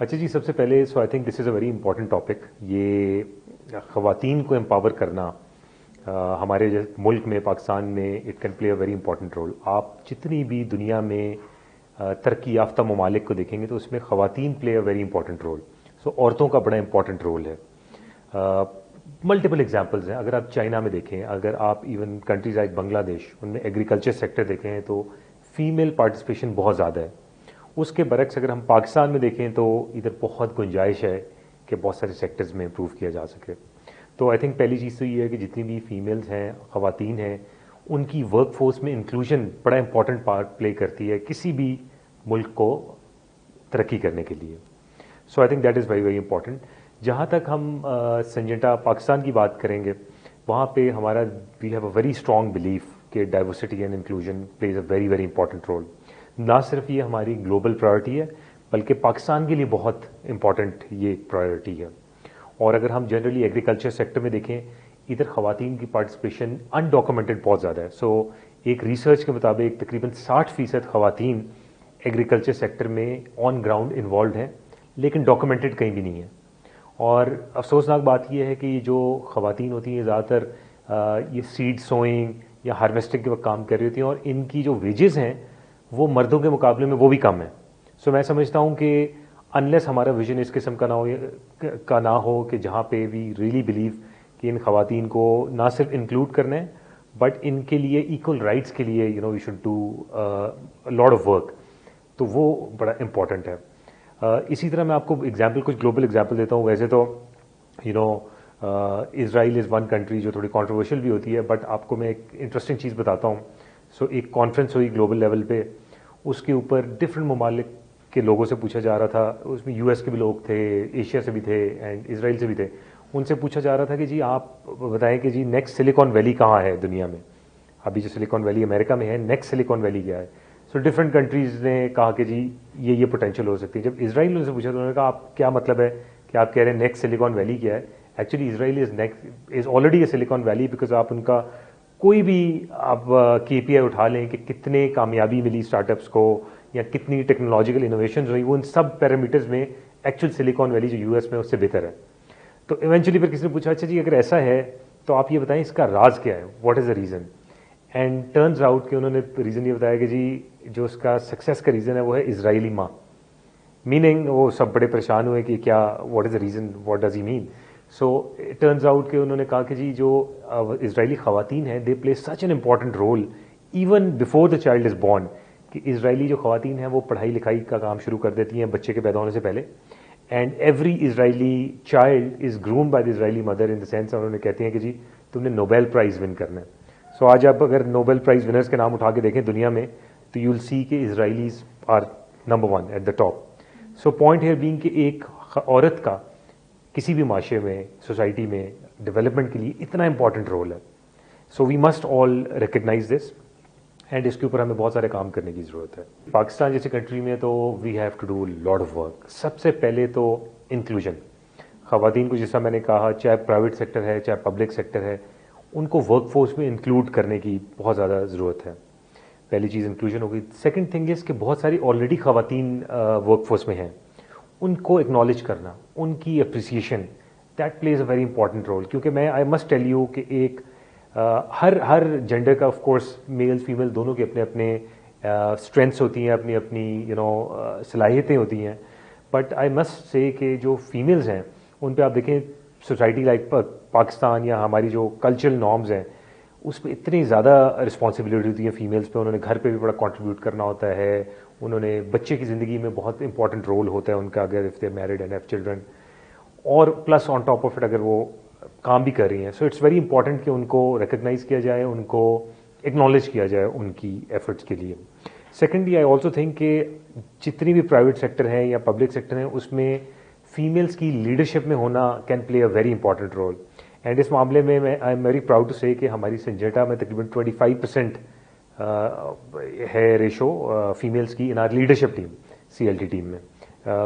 अच्छा जी, सबसे पहले so I think this is a very important topic. ये ख़वातीन को एम्पावर करना हमारे मुल्क में, पाकिस्तान में, it can play a very important role. आप जितनी भी दुनिया में तरक्की याफ्ता ममालिक को देखेंगे तो उसमें ख़वातीन play a very important role. So औरतों का बड़ा इंपॉर्टेंट रोल है। मल्टीपल एग्जाम्पल्स हैं। अगर आप चाइना में देखें, अगर आप इवन कंट्रीज लाइक बांग्लादेश, उनमें एग्रीकल्चर सेक्टर देखें तो फीमेल पार्टिसिपेशन बहुत ज़्यादा है। उसके बरक्स अगर हम पाकिस्तान में देखें तो इधर बहुत गुंजाइश है कि बहुत सारे सेक्टर्स में इम्प्रूव किया जा सके। तो आई थिंक पहली चीज़ तो ये है कि जितनी भी फीमेल्स हैं, ख़वातीन हैं, उनकी वर्क फोर्स में इंक्लूजन बड़ा इंपॉर्टेंट पार्ट प्ले करती है किसी भी मुल्क को तरक्की करने के लिए। So I think that is very very important. जहाँ तक हम संजेंटा पाकिस्तान की बात करेंगे, वहाँ पे हमारा we have a very strong belief कि diversity and inclusion plays a very very important role. ना सिर्फ ये हमारी ग्लोबल प्रायोरिटी है, बल्कि पाकिस्तान के लिए बहुत इंपॉर्टेंट ये प्रायोरिटी है। और अगर हम जनरली एग्रीकल्चर सेक्टर में देखें, इधर ख़वातीन की पार्टिसिपेशन अनडॉक्यूमेंटेड बहुत ज़्यादा है। सो एक रिसर्च के मुताबिक तकरीबन 60% ख़वातीन एग्रीकल्चर सेक्टर में ऑन ग्राउंड इन्वॉल्व हैं, लेकिन डॉक्यूमेंटेड कहीं भी नहीं है। और अफसोसनाक बात यह है कि जो ख़वातीन होती हैं ज़्यादातर ये सीड सोइंग या हार्वेस्टिंग के वक्त काम कर रही होती हैं, और इनकी जो वेजेस हैं वो मर्दों के मुकाबले में वो भी कम है। सो मैं समझता हूँ कि अनलेस हमारा विजन इस किस्म का ना हो कि जहाँ पे वी रियली बिलीव कि इन ख़वातीन को ना सिर्फ इंक्लूड करना है, बट इनके लिए इक्वल राइट्स के लिए we should do lot of work, तो वो बड़ा इंपॉर्टेंट है। इसी तरह मैं आपको एग्जाम्पल, कुछ ग्लोबल एग्जाम्पल देता हूँ। वैसे तो इसराइल इज़ वन कंट्री जो थोड़ी कंट्रोवर्शियल भी होती है, बट आपको मैं एक इंटरेस्टिंग चीज़ बताता हूँ। सो एक कॉन्फ्रेंस हुई ग्लोबल लेवल पे, उसके ऊपर डिफरेंट ममालिक के लोगों से पूछा जा रहा था। उसमें यूएस के भी लोग थे, एशिया से भी थे एंड इसराइल से भी थे। उनसे पूछा जा रहा था कि जी आप बताएं कि जी नेक्स्ट सिलिकॉन वैली कहाँ है दुनिया में। अभी जो सिलिकॉन वैली अमेरिका में है, नेक्स्ट सिलिकॉन वैली क्या है। सो डिफरेंट कंट्रीज़ ने कहा कि जी ये पोटेंशियल हो सकती है। जब इसराइल ने उनसे पूछा तो उन्होंने कहा आप क्या मतलब है कि आप कह रहे हैं नेक्स्ट सिलिकॉन वैली क्या है। Actually Israel is already A silicon valley, because आप उनका कोई भी आप केपीआई उठा लें कि कितने कामयाबी मिली स्टार्टअप्स को या कितनी टेक्नोलॉजिकल इनोवेशन हुई, वो उन सब पैरामीटर्स में एक्चुअल सिलिकॉन वैली जो यूएस में उससे बेहतर है। तो इवेंचुअली फिर किसी ने पूछा अच्छा जी अगर ऐसा है तो आप ये बताएं इसका राज क्या है, what is the reason. And turns out कि उन्होंने रीज़न ये बताया कि जी जो उसका सक्सेस का रीज़न है वो है इजरायली माँ। मीनिंग वो सब बड़े परेशान हुए कि क्या, what is the reason, what does he mean. So it turns out कि उन्होंने कहा कि जी जो इजरायली ख़वातीन हैं they play such an important role even before the child is born. कि इजरायली जो ख़वातीन हैं वो पढ़ाई लिखाई का काम शुरू कर देती हैं बच्चे के पैदा होने से पहले। And every Israeli child is groomed by the Israeli mother in the sense, उन्होंने कहती हैं कि जी तुमने नोबेल प्राइज़ विन करना है। सो आज आप अगर नोबेल प्राइज़ विनर्स के नाम उठा के देखें दुनिया में तो यू विल सी कि Israelis are number one at the top. So point here being कि एक औरत का किसी भी माशरे में, सोसाइटी में डेवलपमेंट के लिए इतना इंपॉर्टेंट रोल है। So we must all recognize this and इसके ऊपर हमें बहुत सारे काम करने की ज़रूरत है। पाकिस्तान जैसे कंट्री में तो we have to do lot of work. सबसे पहले तो इंक्लूजन, ख़वातीन को जैसा मैंने कहा, चाहे प्राइवेट सेक्टर है चाहे पब्लिक सेक्टर है, उनको वर्क फोर्स में इंक्लूड करने की बहुत ज़्यादा ज़रूरत है। पहली चीज़ इंक्लूजन हो गई। सेकंड थिंग इज़ कि बहुत सारी ऑलरेडी ख़वातीन वर्क फोर्स में हैं, उनको एक्नॉलेज करना, उनकी appreciation, that plays a very important role. क्योंकि मैं आई मस्ट टेल यू कि एक हर जेंडर का ऑफ कोर्स मेल फीमेल दोनों के अपने अपने स्ट्रेंथ्स होती हैं, अपनी अपनी सलाहियतें होती हैं। बट आई मस्ट से कि जो फीमेल्स हैं उन पे आप देखें, सोसाइटी लाइक पाकिस्तान या हमारी जो कल्चरल नॉर्म्स हैं उस पर इतनी ज़्यादा रिस्पॉन्सिबिलिटी होती है फीमेल्स पे। उन्होंने घर पे भी बड़ा कंट्रीब्यूट करना होता है, उन्होंने बच्चे की ज़िंदगी में बहुत इंपॉर्टेंट रोल होता है उनका, अगर if they married and have children, और plus on top of it अगर वो काम भी कर रही हैं। सो इट्स वेरी इंपॉर्टेंट कि उनको रिकग्नाइज किया जाए, उनको एक्नॉलेज किया जाए उनकी एफर्ट्स के लिए। सेकेंडली आई ऑल्सो थिंक कि जितनी भी प्राइवेट सेक्टर है या पब्लिक सेक्टर है उसमें फीमेल्स की लीडरशिप में होना can play a very important role. And इस मामले में मैं I am very proud to say कि हमारी सिंजेटा में तकरीबन 25% है रेशो फीमेल्स की in our leadership team, CLT team में,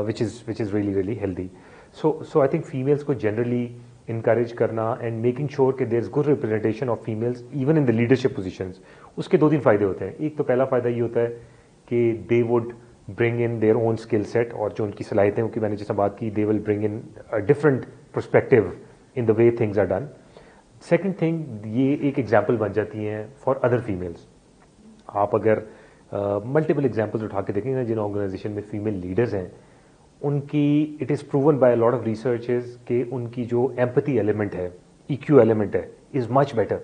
which is really really healthy. So I think females को जनरली इनकरेज करना एंड मेकिंग श्योर कि there is good representation of females even in the leadership positions, उसके दो तीन फ़ायदे होते हैं। एक तो पहला फ़ायदा ये होता है कि they would bring in their own skill set, और जो उनकी सलाहियतें हैं, उनकी मैंने जैसा बात की, they will bring in a different perspective in the way things are done. Second thing, ये एक एग्जाम्पल बन जाती हैं फॉर अदर फीमेल्स. आप अगर मल्टीपल एग्जाम्पल्स उठा के देखेंगे ना जिन ऑर्गेनाइजेशन में फीमेल लीडर्स हैं, उनकी it is proven by lot of researches कि उनकी जो एम्पैथी एलिमेंट है, EQ एलिमेंट है, is much better,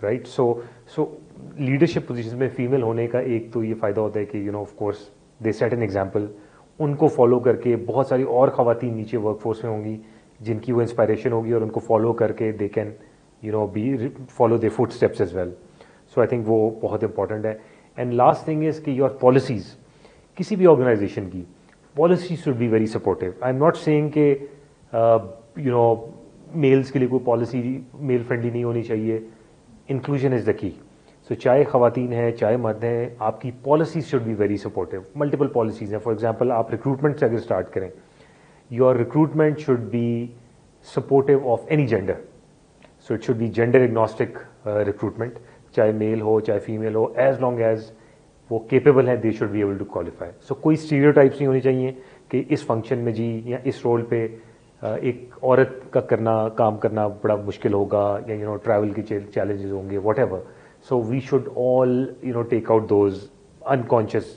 right. So leadership position में फीमेल होने का एक तो ये फ़ायदा होता है कि of course they set an example. उनको फॉलो करके बहुत सारी और ख़वातीन नीचे वर्कफोर्स में होंगी जिनकी वो इंस्पायरेशन होगी, और उनको फॉलो करके they can be follow their footsteps as well. So I think वो बहुत इंपॉर्टेंट है. एंड लास्ट थिंग इज़ कि योर पॉलिसीज़, किसी भी ऑर्गेनाइजेशन की policy should be very supportive. I am not saying कि मेल्स के लिए कोई पॉलिसी मेल फ्रेंडली नहीं होनी चाहिए. Inclusion is the key. सो चाहे ख़वातीन हैं चाहे मर्द हैं, आपकी policies should be very supportive. Multiple policies हैं. फॉर एग्जाम्पल, आप रिक्रूटमेंट से अगर स्टार्ट करें, your recruitment should be supportive of any gender. So it should be gender agnostic recruitment, चाहे मेल हो चाहे फीमेल हो, एज लॉन्ग एज वो केपेबल है, they should be able to qualify. So कोई स्टीरियोटाइप्स नहीं होनी चाहिए कि इस फंक्शन में जी या इस रोल पे एक औरत का काम करना बड़ा मुश्किल होगा, या ट्रैवल के चैलेंजेस होंगे, whatever. So we should all take out those unconscious,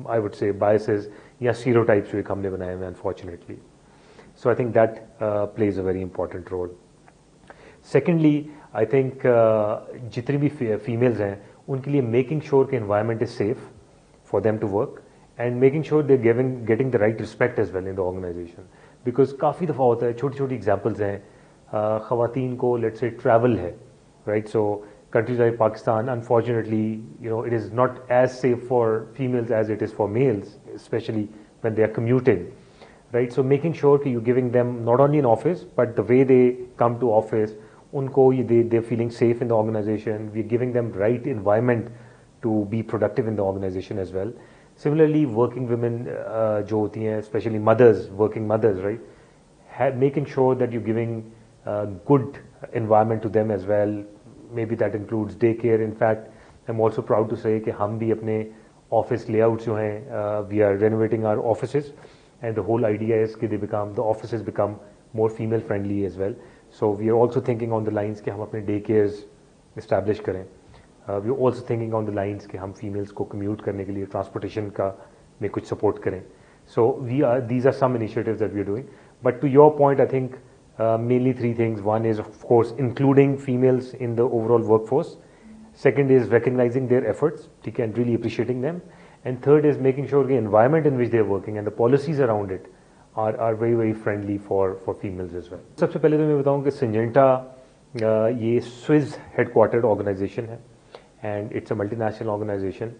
I would say, biases या स्टीरियोटाइप्स जो एक हमने बनाए हुए unfortunately. So I think that plays a very important role. Secondly, I think जितनी भी फीमेल्स हैं उनके लिए मेकिंग श्योर कि environment is safe for them to work, and making sure they getting the right respect as well in the organization. Because काफ़ी दफ़ा होता है, छोटी छोटी एग्जाम्पल्स हैं, ख़वातीन को लेट्स से ट्रैवल है, right. So countries like Pakistan, unfortunately, it is not as safe for females as it is for males, especially when they are commuting, right? So making sure that you're giving them not only in office, but the way they come to office, they're feeling safe in the organization. We're giving them right environment to be productive in the organization as well. Similarly, working women, jo hoti hain, especially mothers, working mothers, right? Making sure that you're giving good environment to them as well. Maybe that includes daycare. In fact, I'm also proud to say कि हम भी अपने office layouts जो हैं, we are renovating our offices, and the whole idea is कि the offices become more female friendly as well. So we are also thinking on the lines कि हम अपने daycares establish करें. We are also thinking on the lines कि हम females को commute करने के लिए transportation का में कुछ support करें. So these are some initiatives that we are doing. But to your point, I think mainly three things. One is, of course, including females in the overall workforce. Second is recognizing their efforts, and really appreciating them. And third is making sure the environment in which they are working and the policies around it are very, very friendly for females as well. सबसे पहले तो मैं बताऊं कि Syngenta ये Swiss headquartered organization है, and it's a multinational organization,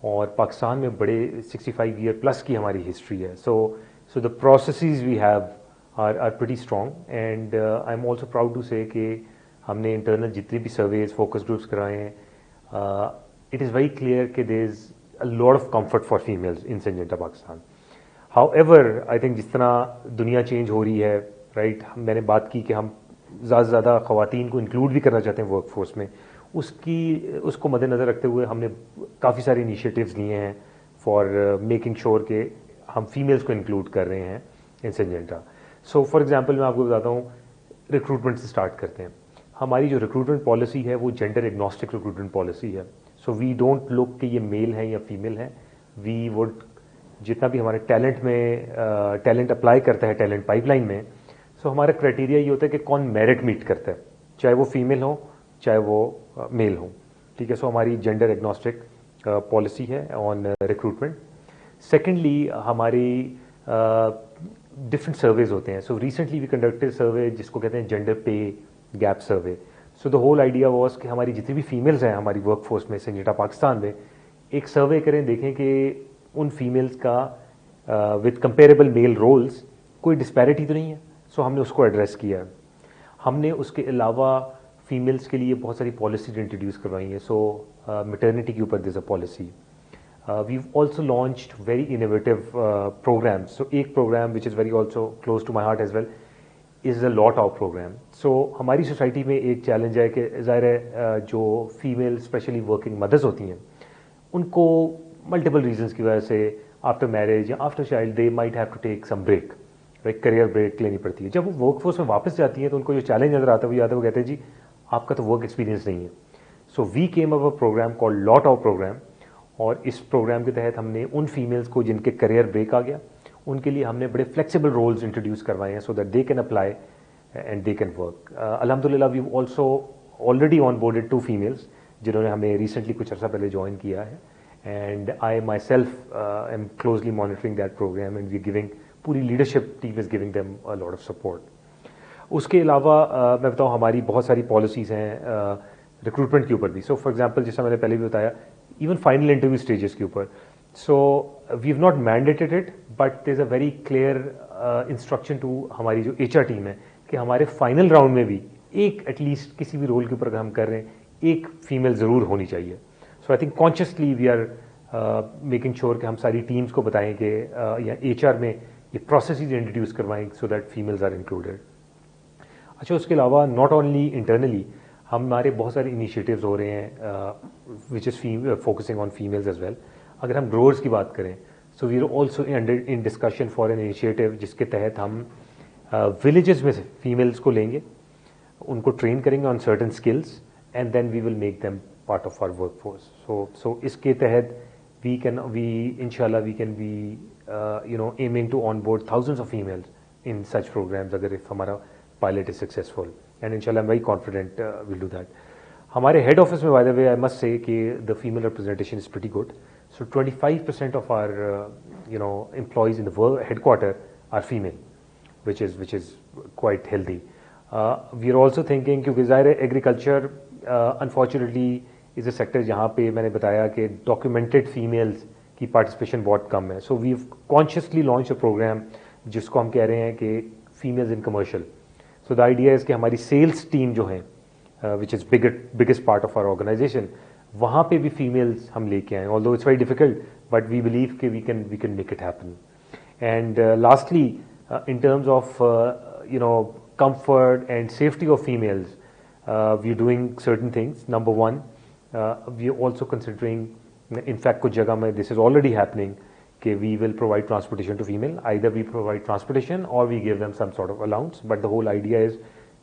और पाकिस्तान में बड़े 65 ईयर प्लस की हमारी हिस्ट्री है. So the processes we have are pretty strong, and I'm also proud to say कि हमने इंटरनल जितनी भी सर्वेज फोकस ग्रुप्स कराए हैं, it is very clear कि there is a lot of comfort for females in Syngenta Pakistan. However, I think जिस तरह दुनिया चेंज हो रही है, राइट, मैंने बात की कि हम ज़्यादा से ज़्यादा ख़वातीन को इंक्लूड भी करना चाहते हैं वर्कफोर्स में. उसको मद्देनज़र रखते हुए हमने काफ़ी सारे इनिशिएटिव्स लिए हैं फॉर मेकिंग श्योर कि हम फीमेल्स को इंक्लूड कर रहे हैं इन सिंजेंटा. सो फॉर एग्जांपल मैं आपको बताता हूँ, रिक्रूटमेंट से स्टार्ट करते हैं. हमारी जो रिक्रूटमेंट पॉलिसी है वो जेंडर एग्नोस्टिक रिक्रूटमेंट पॉलिसी है. सो वी डोंट लुक कि ये मेल है या फीमेल है. वी वुड जितना भी हमारे टैलेंट अप्लाई करता है टैलेंट पाइपलाइन में, सो हमारा क्राइटेरिया ये होता है कि कौन मेरिट मीट करता है, चाहे वो फीमेल हो चाहे वो मेल हो. ठीक है. सो हमारी जेंडर एग्नोस्टिक पॉलिसी है ऑन रिक्रूटमेंट. सेकेंडली, हमारी डिफरेंट सर्वेज होते हैं. So recently we conducted survey जिसको कहते हैं gender pay gap survey. So the whole idea was कि हमारी जितनी भी फीमेल्स हैं हमारी वर्कफोर्स में सिंजेंटा पाकिस्तान में, एक सर्वे करें, देखें कि उन फीमेल्स का विद कंपेरेबल मेल रोल्स कोई डिस्पैरिटी तो नहीं है. सो हमने उसको एड्रेस किया. हमने उसके अलावा फीमेल्स के लिए बहुत सारी पॉलिसीज इंट्रोड्यूस करवाई हैं. सो मैटरनिटी के ऊपर this a policy. We've also launched very innovative programs. So एक program which is very also close to my heart as well is the lot out program. So हमारी सोसाइटी में एक challenge है कि ज़ाहिर है जो फीमेल स्पेशली वर्किंग मदर्स होती हैं उनको मल्टीपल रीजंस की वजह से आफ्टर मैरिज या after child they might have to take some break, right, career break लेनी पड़ती है। जब वो वर्कफोर्स में वापस जाती है तो उनको जो चैलेंज नजर आता है वो याद है, वो कहते हैं जी आपका तो वर्क एक्सपीरियंस नहीं है। So we came up a program called lot of program, और इस प्रोग्राम के तहत हमने उन फीमेल्स को जिनके करियर ब्रेक आ गया उनके लिए हमने बड़े फ्लेक्सिबल रोल्स इंट्रोड्यूस करवाए हैं so that they can apply and they can work. अल्हम्दुलिल्लाह we also already onboarded 2 females जिन्होंने हमें रिसेंटली कुछ अर्सा पहले ज्वाइन किया है, and I myself am closely monitoring that programme and we giving, पूरी leadership team is giving them a lot of support. उसके अलावा मैं बताऊँ हमारी बहुत सारी पॉलिसीज़ हैं रिक्रूटमेंट के ऊपर भी। सो फॉर एग्जांपल जैसा मैंने पहले भी बताया, इवन फाइनल इंटरव्यू स्टेजेस के ऊपर, so we have not mandated it but there is a very clear instruction to हमारी जो HR टीम है कि हमारे फाइनल राउंड में भी एक एटलीस्ट किसी भी रोल के ऊपर अगर हम कर रहे हैं एक फीमेल ज़रूर होनी चाहिए। So I think consciously we are making sure कि हम सारी टीम्स को बताएं कि या HR में ये प्रोसेसेस इंट्रोड्यूस करवाएं so that females are included. अच्छा, उसके अलावा नॉट ओनली इंटरनली हमारे बहुत सारे इनिशिएटिव्स हो रहे हैं which is focusing on females as well. अगर हम ग्रोअर्स की बात करें, so we are also in discussion for an initiative जिसके तहत हम विलेजेस में से फीमेल्स को लेंगे, उनको ट्रेन करेंगे on certain skills and then we will make them part of our workforce. So इसके तहत इंशाल्लाह we can be aiming to onboard thousands of females in such programmes अगर इफ हमारा पायलट इज सक्सेसफुल, एंड इंशाल्लाह I am very confident will do that. हमारे head office में by the way I must say कि the female representation is pretty good. So 25% of our employees in the headquarter are female, which is quite healthy. We are also thinking क्योंकि ज़ाहिर है agriculture unfortunately is a sector जहाँ पे मैंने बताया कि documented females की पार्टिसिपेशन बहुत कम है। So we consciously launch a programme जिसको हम कह रहे हैं कि females in commercial. So the idea is कि हमारी सेल्स टीम जो है which is biggest part of our organisation, वहाँ पे भी फीमेल्स हम लेके आए, although it's very difficult but we believe कि we can make it happen. And lastly in terms of comfort and safety of females, we are doing certain things. Number one, we are also considering, in fact kuch jagah mein this is already happening, कि we will provide transportation to female. Either we provide transportation or we give them some sort of allowance, but the whole idea is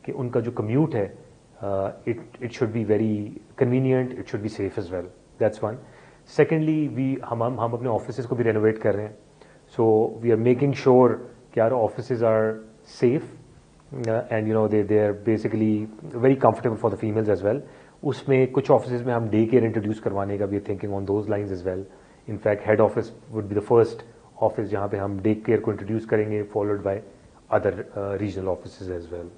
कि उनका जो commute है it should be very convenient, it should be safe as well. That's one. Secondly, हम अपने offices को भी renovate कर रहे हैं, so we are making sure our offices are safe and they are basically very comfortable for the females as well. उसमें कुछ offices में हम day care introduce करवाने का भी thinking on those lines as well. In fact, head office would be the first office जहाँ पे हम day care को introduce करेंगे, followed by other regional offices as well.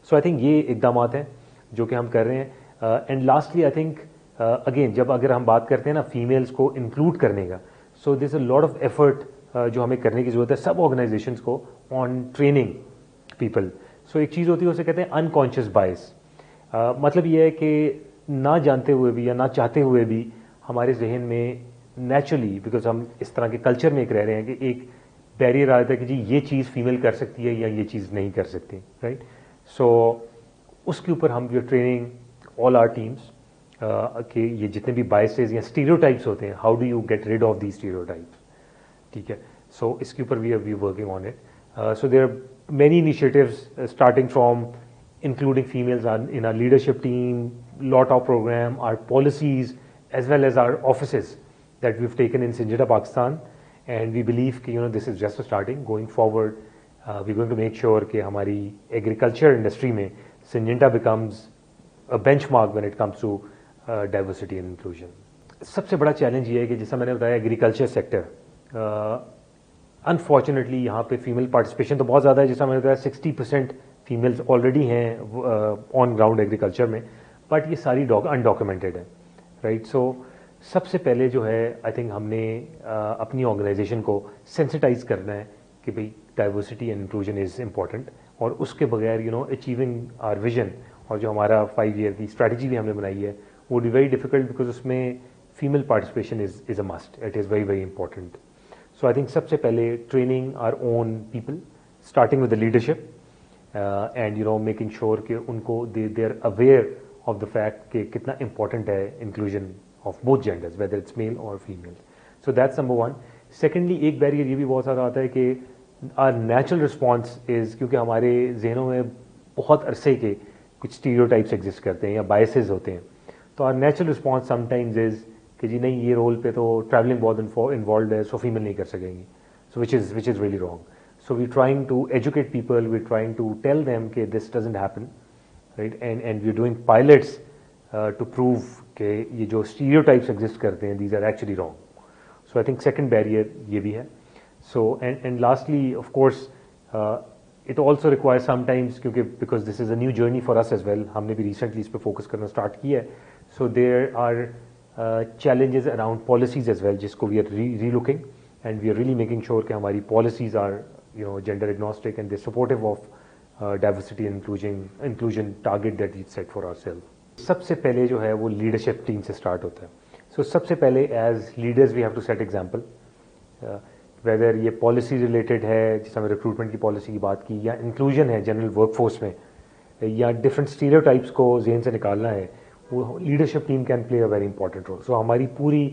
So I think ये इक़दामात हैं जो कि हम कर रहे हैं। And lastly, I think again जब अगर हम बात करते हैं ना females को include करने का, so there's a lot of effort जो हमें करने की ज़रूरत है सब ऑर्गेनाइजेशंस को ऑन ट्रेनिंग पीपल। सो एक चीज़ होती है उसे कहते हैं अनकॉन्शियस बायस। मतलब ये है कि ना जानते हुए भी या ना चाहते हुए भी हमारे जहन में नेचुरली, बिकॉज हम इस तरह के कल्चर में एक रह रहे हैं कि एक बैरियर आ जाता है कि जी ये चीज़ फीमेल कर सकती है या ये चीज़ नहीं कर सकती, राइट। सो उसके ऊपर हम जो ट्रेनिंग ऑल आर टीम्स कि ये जितने भी बायसेस या स्टीरियोटाइप्स होते हैं, how do you get rid of the stereotypes, ठीक है। सो इसके ऊपर we are working on it. So there are many initiatives starting from including females in our leadership team, lot of program, our policies, as well as our offices that we've taken in Syngenta, Pakistan. And we believe that this is just a starting. Going forward, we're going to make sure that our agriculture industry mein Syngenta becomes a benchmark when it comes to diversity and inclusion. सबसे बड़ा challenge ये है कि जैसा मैंने बताया agriculture sector, unfortunately यहाँ पे फीमेल पार्टिसिपेशन तो बहुत ज़्यादा है, जैसा मैंने बताया 60% फीमेल्स ऑलरेडी हैं ऑन ग्राउंड एग्रीकल्चर में, बट ये सारी अनडॉक्यूमेंटेड है, राइट। सो सबसे पहले जो है आई थिंक हमने अपनी ऑर्गेनाइजेशन को सेंसिटाइज करना है कि भाई diversity and inclusion is important, और उसके बगैर अचीविंग आवर विजन और जो हमारा 5 ईयर की स्ट्रैटेजी भी हमने बनाई है वो बी वेरी डिफिकल्ट, बिकॉज उसमें female participation is a must, it is very very important. So I think सबसे पहले training our own people starting with the leadership and making sure कि उनको they are aware of the fact कि कितना important है inclusion of both genders, whether it's male or female. So that's number one. Secondly एक barrier ये भी बहुत सारा आता है कि आर नेचुरल रिस्पॉन्स इज़, क्योंकि हमारे जहनों में बहुत अरसे के कुछ स्टीरियोटाइप्स एग्जिस्ट करते हैं या बायसेस होते हैं, तो our natural response sometimes is कि जी नहीं, ये रोल पे तो ट्रैवलिंग बहुत इन्वॉल्व है, सो फीमेल नहीं कर सकेंगी, so which is really wrong. So we're trying to educate people, we're trying to tell them that this doesn't happen, right? And we're doing pilots to prove कि ये जो stereotypes exist करते हैं, these are actually wrong. So I think second barrier ये भी है. So and lastly, of course, it also requires sometimes, क्योंकि because this is a new journey for us as well, हमने भी recently इस पे focus करना start किया है. So there are challenges around policies as well, जिसको we are relooking, and we are really making sure कि हमारी policies are gender agnostic and they're supportive of diversity and inclusion target that we set for ourselves. सबसे पहले जो है वो leadership team से start होता है. सो सबसे पहले as leaders we have to set example, whether ये पॉलिसी रिलेटेड है, जिस हमें रिक्रूटमेंट की पॉलिसी की बात की, या इंक्लूजन है जनरल वर्कफोर्स में, या डिफरेंट स्टीरियोटाइप्स को जेहन से निकालना है, वो leadership team can play a very important role. So हमारी पूरी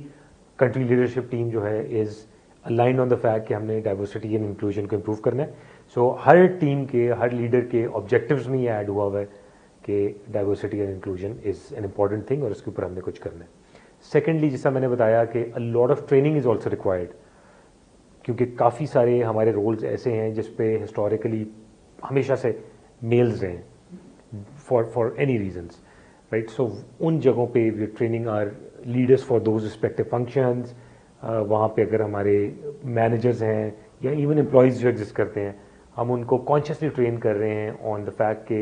कंट्री लीडरशिप टीम जो है is aligned on the fact कि हमने डाइवर्सिटी एंड इंक्लूजन को इम्प्रूव करना है. सो हर टीम के, हर लीडर के ऑब्जेक्टिव्स में ये ऐड हुआ है कि diversity and inclusion is an important thing और इसके ऊपर हमने कुछ करना है. सेकेंडली, जैसा मैंने बताया कि अ lot of training is also required, क्योंकि काफ़ी सारे हमारे रोल्स ऐसे हैं जिस पे हिस्टोरिकली हमेशा से मेल्स रहे हैं for any reasons, right. So उन जगहों पे we are training our leaders for those respective functions. वहाँ पे अगर हमारे मैनेजर्स हैं या इवन एम्प्लॉयज़ जो एग्जिस्ट करते हैं, हम उनको कॉन्शियसली ट्रेन कर रहे हैं ऑन द फैक्ट के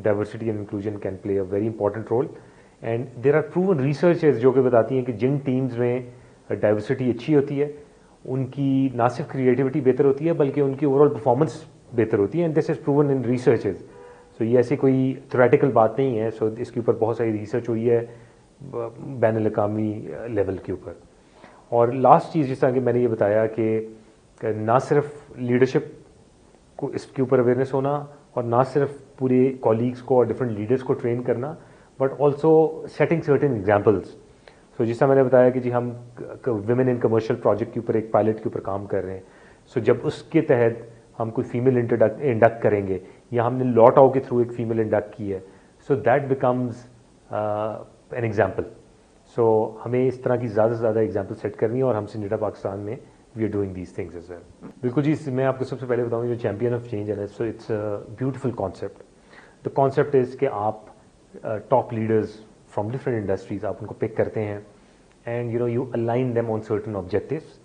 diversity and inclusion can play a very important role. And there are proven researches जो कि बताती हैं कि जिन टीम्स में डाइवर्सिटी अच्छी होती है, उनकी ना सिर्फ क्रिएटिविटी बेहतर होती है बल्कि उनकी ओवरऑल परफॉर्मेंस बेहतर होती है. And this is proven in researches. So ये ऐसी कोई थ्योरेटिकल बात नहीं है. सो इसके ऊपर बहुत सारी रिसर्च हुई है बैन अल-अक़वामी लेवल के ऊपर. और लास्ट चीज़, जिस तरह कि मैंने ये बताया कि ना सिर्फ लीडरशिप को इसके ऊपर अवेयरनेस होना और ना सिर्फ पूरे कॉलीग्स को और डिफरेंट लीडर्स को ट्रेन करना, but also setting certain examples. So जिस तरह मैंने बताया कि जी हम विमेन इन कमर्शियल प्रोजेक्ट के ऊपर, एक पायलट के ऊपर काम कर रहे हैं. सो जब उसके तहत हम कोई फीमेल इंडक्ट करेंगे या हमने लॉट आउट के थ्रू एक फीमेल इंडक्ट की है, so that becomes an example. So हमें इस तरह की ज़्यादा से ज़्यादा एग्जाम्पल सेट करनी है और हम सिनेटा पाकिस्तान में we are doing these things as well. बिल्कुल जी, मैं आपको सबसे पहले बताऊँ जो चैम्पियन ऑफ चेंज है, so it's a beautiful concept. The concept is कि आप top leaders from different industries आप उनको पिक करते हैं and you align them on certain objectives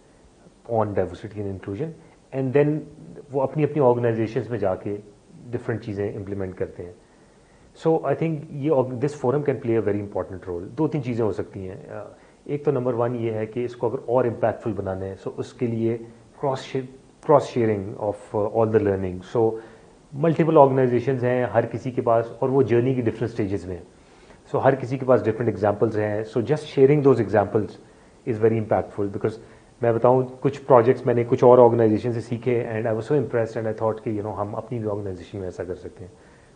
on diversity and inclusion, and then वो अपनी अपनी ऑर्गेनाइजेशंस में जाके डिफरेंट चीज़ें इम्प्लीमेंट करते हैं. So I think this forum can play a very important role. दो तीन चीज़ें हो सकती हैं. एक तो नंबर वन ये है कि इसको अगर और इम्पैक्टफुल बनाना है, सो उसके लिए cross sharing of all the learning. So multiple organisations हैं हर किसी के पास, और वो जर्नी की डिफरेंट स्टेजेस में. सो हर किसी के पास डिफरेंट एग्जाम्पल्स हैं. So just sharing those examples is very impactful. Because मैं बताऊँ, कुछ प्रोजेक्ट्स मैंने कुछ और ऑर्गेनाइजेशन से सीखे and I was so impressed and I thought कि हम अपनी भी ऑर्गेनाइजेशन में ऐसा कर सकते हैं.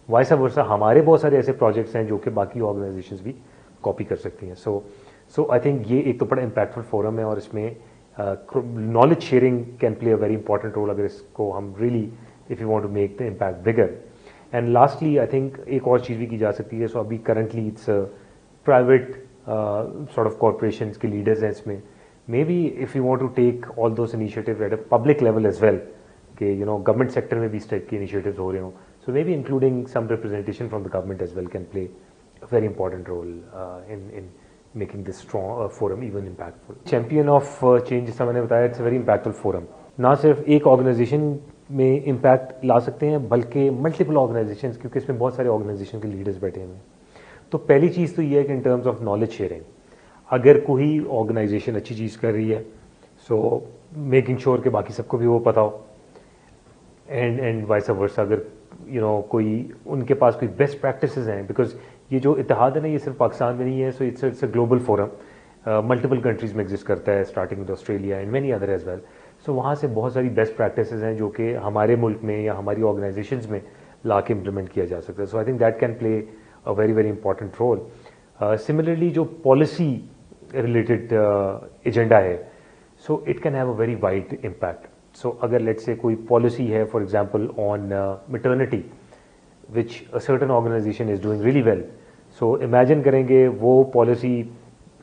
वाइस वर्सा हमारे बहुत सारे ऐसे प्रोजेक्ट्स हैं जो कि बाकी ऑर्गेनाइजेशंस भी कॉपी कर सकती हैं. सो आई थिंक ये एक तो बड़ा इम्पैक्टफुल फोरम है और इसमें knowledge sharing can play a very important role अगर इसको हम really if you want to make the impact bigger. And lastly I think एक और चीज़ भी की जा सकती है. सो अभी currently it's private sort of corporations के लीडर्स हैं इसमें. Maybe if you want to take all those initiative at a public level as well, कि गवर्नमेंट सेक्टर में भी इस टाइप के इनिशिएटिव्स हो रहे हों. So maybe including some representation from the government as well can play a very important role in making this strong forum even impactful. Champion of Change, जैसा मैंने बताया, it's a very impactful forum. ना सिर्फ एक organisation में impact ला सकते हैं बल्कि मल्टीपल ऑर्गेनाइजेशन, क्योंकि इसमें बहुत सारे ऑर्गेनाइजेशन के लीडर्स बैठे हुए हैं. तो पहली चीज़ तो ये है कि in terms of knowledge sharing, अगर कोई ऑर्गेनाइजेशन अच्छी चीज़ कर रही है, सो मेकिंग श्योर कि बाकी सबको भी वो पता हो, एंड वाइस वर्सा अगर कोई उनके पास कोई बेस्ट प्रैक्टिसेस हैं, बिकॉज ये जो इत्तेहाद है ना, ये सिर्फ पाकिस्तान में नहीं है. So it's a global forum, multiple countries में एग्जिस्ट करता है, starting with Australia and many other as well. So वहाँ से बहुत सारी बेस्ट प्रैक्टिसेस हैं जो कि हमारे मुल्क में या हमारी ऑर्गेनाइजेशंस में ला के इम्प्लीमेंट किया जा सकता है. So I think that can play a very very important role. Similarly जो पॉलिसी रिलेटेड एजेंडा है, so it can have a very wide impact. So अगर लेट्स से कोई पॉलिसी है for example on maternity which a certain organization is doing really well. So imagine करेंगे वो policy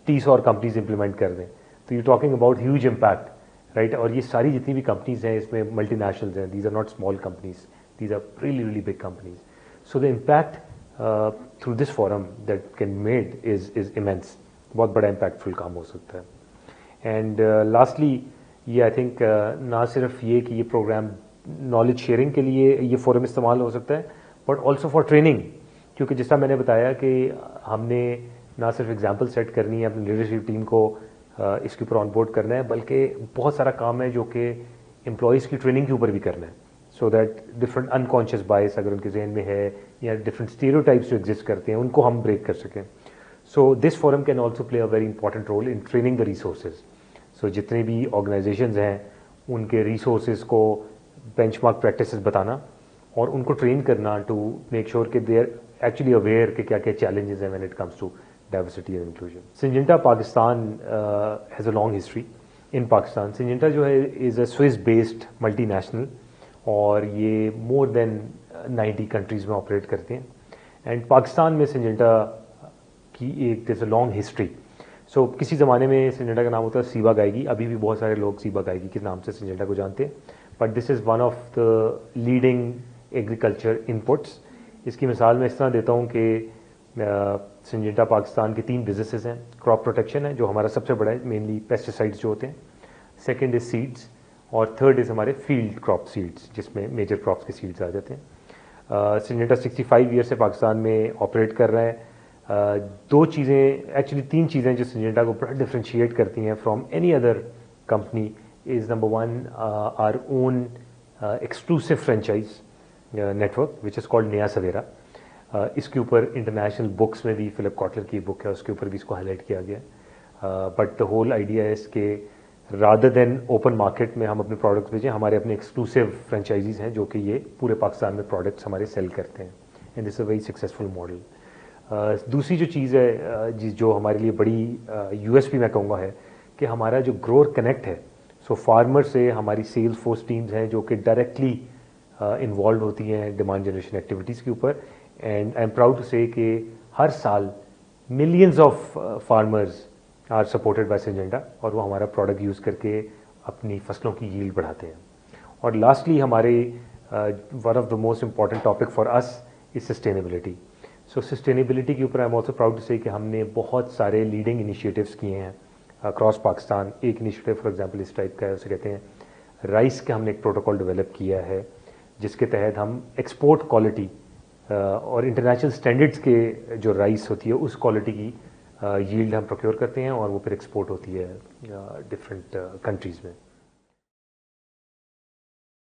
30 और companies implement कर दें, तो you talking about huge impact, right. और ये सारी जितनी भी कंपनीज हैं इसमें मल्टीनेशनल्स हैं, these are not small companies, these are really big companies. So the impact through this forum that can made is immense. बहुत बड़ा इम्पैक्टफुल काम हो सकता है. एंड लास्टली ये आई थिंक ना सिर्फ ये कि ये प्रोग्राम नॉलेज शेयरिंग के लिए ये फोरम इस्तेमाल हो सकता है, बट ऑल्सो फॉर ट्रेनिंग. क्योंकि जिस तरह मैंने बताया कि हमने ना सिर्फ एग्जाम्पल सेट करनी है अपनी लीडरशिप टीम को इसके ऊपर ऑनबोर्ड करना है, बल्कि बहुत सारा काम है जो कि एम्प्लॉयज़ की ट्रेनिंग के ऊपर भी करना है. सो दैट डिफरेंट अनकॉन्शियस बायस अगर उनके जहन में है या डिफरेंट स्टीरियोटाइप्स जो एग्जिस्ट करते हैं उनको हम ब्रेक कर सकें. So this forum can also play a very important role in training the resources. So जितने भी ऑर्गेनाइजेशंस हैं उनके रिसोर्सेज को बेंचमार्क प्रैक्टिसेस बताना और उनको ट्रेन करना टू मेक श्योर कि दे आर एक्चुअली अवेयर कि क्या क्या चैलेंजेस हैं when it comes to diversity and inclusion. Syngenta Pakistan has a long history in Pakistan. Syngenta जो है is a Swiss based multinational और ये मोर देन 90 कंट्रीज़ में ऑपरेट करते हैं. एंड पाकिस्तान में सिंजेंटा की एक this a long history. So किसी ज़माने में सिंजेंटा का नाम होता है सीबा गायगी. अभी भी बहुत सारे लोग सीबा गायगी के नाम से सिंजेंटा को जानते हैं, but this is one of the leading agriculture inputs. इसकी मिसाल मैं इस तरह देता हूँ कि सिंजेंटा पाकिस्तान के 3 बिजनेसेस हैं. क्रॉप प्रोटेक्शन है जो हमारा सबसे बड़ा है, मेनली पेस्टिसाइड्स जो होते हैं. सेकंड इज सीड्स और थर्ड इज़ हमारे फील्ड क्रॉप सीड्स जिसमें मेजर क्रॉप्स के सीड्स आ जाते हैं. सिंजेंटा 65 ईयर से पाकिस्तान में ऑपरेट कर रहा है. 2 चीज़ें, एक्चुअली 3 चीज़ें जो सिंजेंटा को बड़ा डिफ्रेंशिएट करती हैं from any other company is number 1 our own exclusive franchise network which is called Naya Savera. इसके ऊपर इंटरनेशनल बुक्स में भी फिलिप कॉटलर की बुक है उसके ऊपर भी इसको हाईलाइट किया गया. बट द होल आइडिया है कि रादर देन ओपन मार्केट में हम अपने प्रोडक्ट्स भेजें, हमारे अपने एक्सक्लूसिव फ्रेंचाइजीज हैं जो कि ये पूरे पाकिस्तान में प्रोडक्ट्स हमारे सेल करते हैं. And this a very successful model. दूसरी जो चीज़ है जो हमारे लिए बड़ी यूएसपी मैं कहूँगा है कि हमारा जो ग्रोअर कनेक्ट है. सो फार्मर से हमारी सेल्स फोर्स टीम्स हैं जो कि डायरेक्टली इन्वॉल्व होती हैं डिमांड जनरेशन एक्टिविटीज़ के ऊपर. And I am proud to say कि हर साल millions of farmers are supported by Syngenta और वो हमारा प्रोडक्ट यूज़ करके अपनी फसलों की यील्ड बढ़ाते हैं. और लास्टली हमारे one of the most important topic for us is sustainability. So sustainability के ऊपर I am also proud to say कि हमने बहुत सारे लीडिंग इनिशिएटिव्स किए हैं अक्रॉस पाकिस्तान. एक इनिशिएटिव फॉर एग्जांपल इस टाइप का है, उसे कहते हैं राइस का. हमने एक प्रोटोकॉल डेवलप किया है जिसके तहत हम एक्सपोर्ट क्वालिटी और इंटरनेशनल स्टैंडर्ड्स के जो राइस होती है उस क्वालिटी की यील्ड हम प्रोक्योर करते हैं और वो फिर एक्सपोर्ट होती है डिफरेंट कंट्रीज़ में.